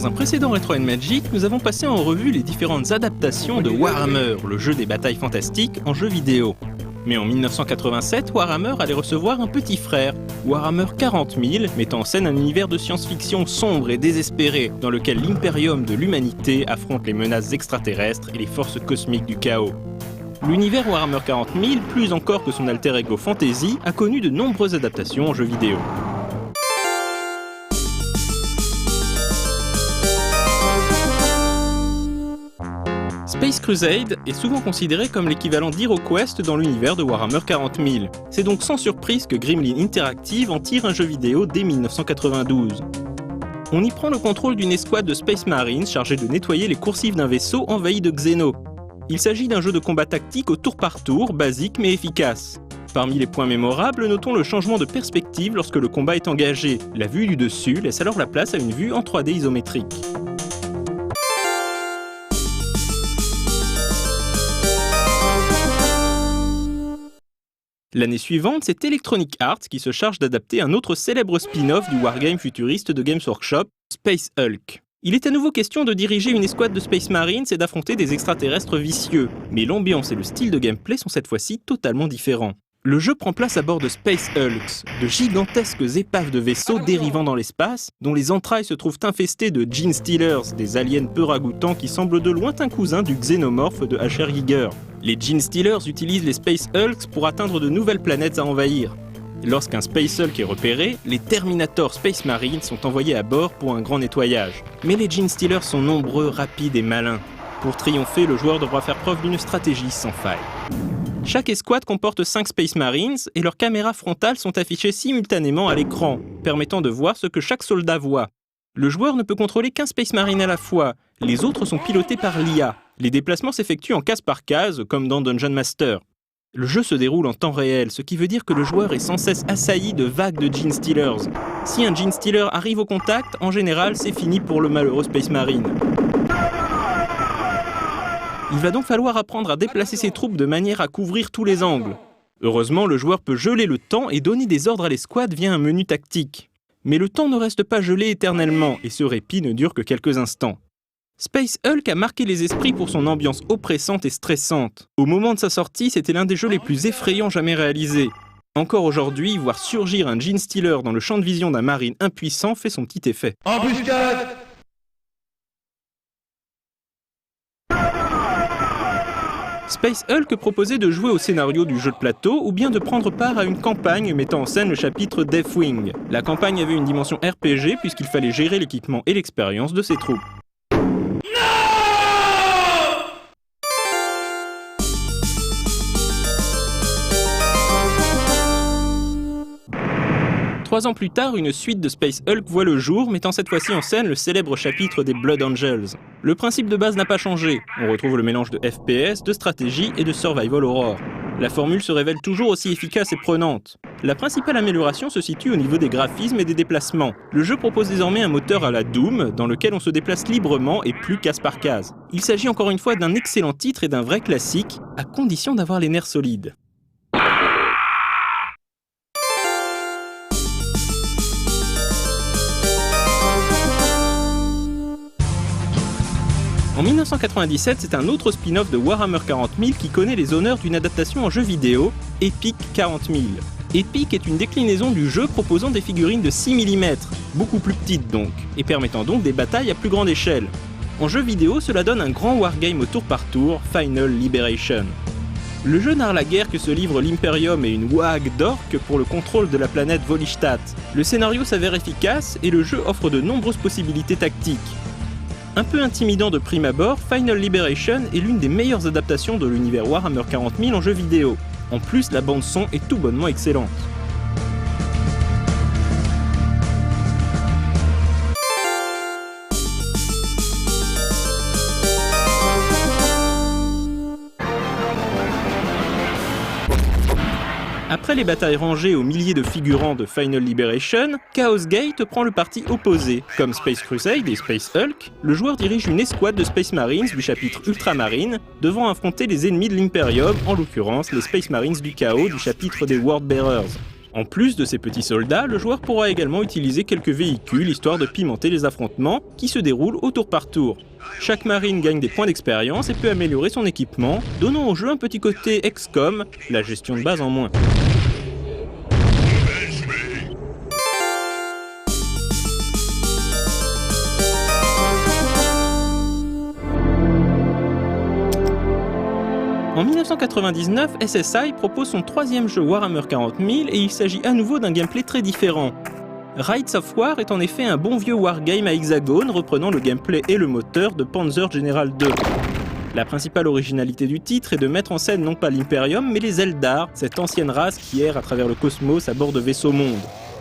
Dans un précédent Retro & Magic, nous avons passé en revue les différentes adaptations de Warhammer, le jeu des batailles fantastiques, en jeu vidéo. Mais en 1987, Warhammer allait recevoir un petit frère, Warhammer 40 000, mettant en scène un univers de science-fiction sombre et désespéré, dans lequel l'impérium de l'humanité affronte les menaces extraterrestres et les forces cosmiques du chaos. L'univers Warhammer 40 000, plus encore que son alter ego fantasy, a connu de nombreuses adaptations en jeux vidéo. Space Crusade est souvent considéré comme l'équivalent d'HeroQuest dans l'univers de Warhammer 40 000. C'est donc sans surprise que Gremlin Interactive en tire un jeu vidéo dès 1992. On y prend le contrôle d'une escouade de Space Marines chargée de nettoyer les coursives d'un vaisseau envahi de Xeno. Il s'agit d'un jeu de combat tactique au tour par tour, basique mais efficace. Parmi les points mémorables, notons le changement de perspective lorsque le combat est engagé. La vue du dessus laisse alors la place à une vue en 3D isométrique. L'année suivante, c'est Electronic Arts qui se charge d'adapter un autre célèbre spin-off du wargame futuriste de Games Workshop, Space Hulk. Il est à nouveau question de diriger une escouade de Space Marines et d'affronter des extraterrestres vicieux, mais l'ambiance et le style de gameplay sont cette fois-ci totalement différents. Le jeu prend place à bord de Space Hulks, de gigantesques épaves de vaisseaux dérivant dans l'espace, dont les entrailles se trouvent infestées de Gene Stealers, des aliens peu ragoûtants qui semblent de lointains cousins du xénomorphe de H.R. Giger. Les Gene Stealers utilisent les Space Hulks pour atteindre de nouvelles planètes à envahir. Lorsqu'un Space Hulk est repéré, les Terminator Space Marines sont envoyés à bord pour un grand nettoyage. Mais les Gene Stealers sont nombreux, rapides et malins. Pour triompher, le joueur devra faire preuve d'une stratégie sans faille. Chaque escouade comporte 5 Space Marines et leurs caméras frontales sont affichées simultanément à l'écran, permettant de voir ce que chaque soldat voit. Le joueur ne peut contrôler qu'un Space Marine à la fois, les autres sont pilotés par l'IA. Les déplacements s'effectuent en case par case, comme dans Dungeon Master. Le jeu se déroule en temps réel, ce qui veut dire que le joueur est sans cesse assailli de vagues de Gene Stealers. Si un Gene Stealer arrive au contact, en général, c'est fini pour le malheureux Space Marine. Il va donc falloir apprendre à déplacer ses troupes de manière à couvrir tous les angles. Heureusement, le joueur peut geler le temps et donner des ordres à l'escouade via un menu tactique. Mais le temps ne reste pas gelé éternellement, et ce répit ne dure que quelques instants. Space Hulk a marqué les esprits pour son ambiance oppressante et stressante. Au moment de sa sortie, c'était l'un des jeux les plus effrayants jamais réalisés. Encore aujourd'hui, voir surgir un Gene Stealer dans le champ de vision d'un marine impuissant fait son petit effet. Embuscade! Space Hulk proposait de jouer au scénario du jeu de plateau ou bien de prendre part à une campagne mettant en scène le chapitre Deathwing. La campagne avait une dimension RPG puisqu'il fallait gérer l'équipement et l'expérience de ses troupes. Trois ans plus tard, une suite de Space Hulk voit le jour, mettant cette fois-ci en scène le célèbre chapitre des Blood Angels. Le principe de base n'a pas changé. On retrouve le mélange de FPS, de stratégie et de survival horror. La formule se révèle toujours aussi efficace et prenante. La principale amélioration se situe au niveau des graphismes et des déplacements. Le jeu propose désormais un moteur à la Doom, dans lequel on se déplace librement et plus case par case. Il s'agit encore une fois d'un excellent titre et d'un vrai classique, à condition d'avoir les nerfs solides. En 1997, c'est un autre spin-off de Warhammer 40 000 qui connaît les honneurs d'une adaptation en jeu vidéo, Epic 40 000. Epic est une déclinaison du jeu proposant des figurines de 6 mm, beaucoup plus petites donc, et permettant donc des batailles à plus grande échelle. En jeu vidéo, cela donne un grand wargame au tour par tour, Final Liberation. Le jeu narre la guerre que se livrent l'Imperium et une WAG d'orques pour le contrôle de la planète Volishtat. Le scénario s'avère efficace et le jeu offre de nombreuses possibilités tactiques. Un peu intimidant de prime abord, Final Liberation est l'une des meilleures adaptations de l'univers Warhammer 40 000 en jeu vidéo. En plus, la bande-son est tout bonnement excellente. Après les batailles rangées aux milliers de figurants de Final Liberation, Chaos Gate prend le parti opposé. Comme Space Crusade et Space Hulk, le joueur dirige une escouade de Space Marines du chapitre Ultramarine, devant affronter les ennemis de l'Imperium, en l'occurrence les Space Marines du chaos du chapitre des World Bearers. En plus de ces petits soldats, le joueur pourra également utiliser quelques véhicules histoire de pimenter les affrontements qui se déroulent au tour par tour. Chaque marine gagne des points d'expérience et peut améliorer son équipement, donnant au jeu un petit côté XCOM, la gestion de base en moins. En 1999, SSI propose son troisième jeu Warhammer 40 000 et il s'agit à nouveau d'un gameplay très différent. Rights of War est en effet un bon vieux wargame à hexagone reprenant le gameplay et le moteur de Panzer General 2. La principale originalité du titre est de mettre en scène non pas l'Imperium mais les Eldar, cette ancienne race qui erre à travers le cosmos à bord de vaisseaux mondes.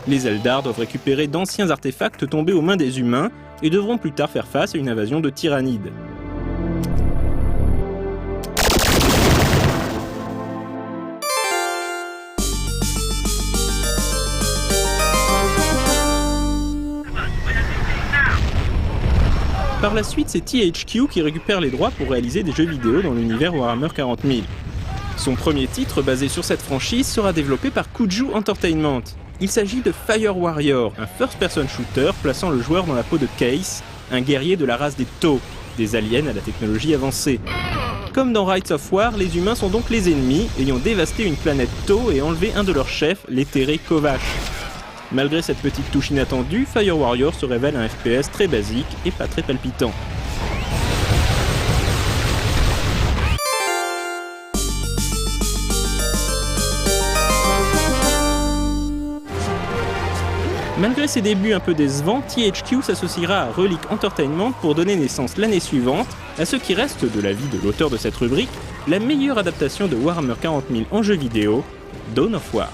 Les Eldar doivent récupérer d'anciens artefacts tombés aux mains des humains et devront plus tard faire face à une invasion de tyrannides. Par la suite, c'est THQ qui récupère les droits pour réaliser des jeux vidéo dans l'univers Warhammer 40 000. Son premier titre basé sur cette franchise sera développé par Kuju Entertainment. Il s'agit de Fire Warrior, un first-person shooter plaçant le joueur dans la peau de Case, un guerrier de la race des Tau, des aliens à la technologie avancée. Comme dans Rights of War, les humains sont donc les ennemis, ayant dévasté une planète Tau et enlevé un de leurs chefs, l'éthéré Kovash. Malgré cette petite touche inattendue, Fire Warrior se révèle un FPS très basique et pas très palpitant. Malgré ses débuts un peu décevants, THQ s'associera à Relic Entertainment pour donner naissance l'année suivante à ce qui reste, de l'avis de l'auteur de cette rubrique, la meilleure adaptation de Warhammer 40 000 en jeu vidéo, Dawn of War.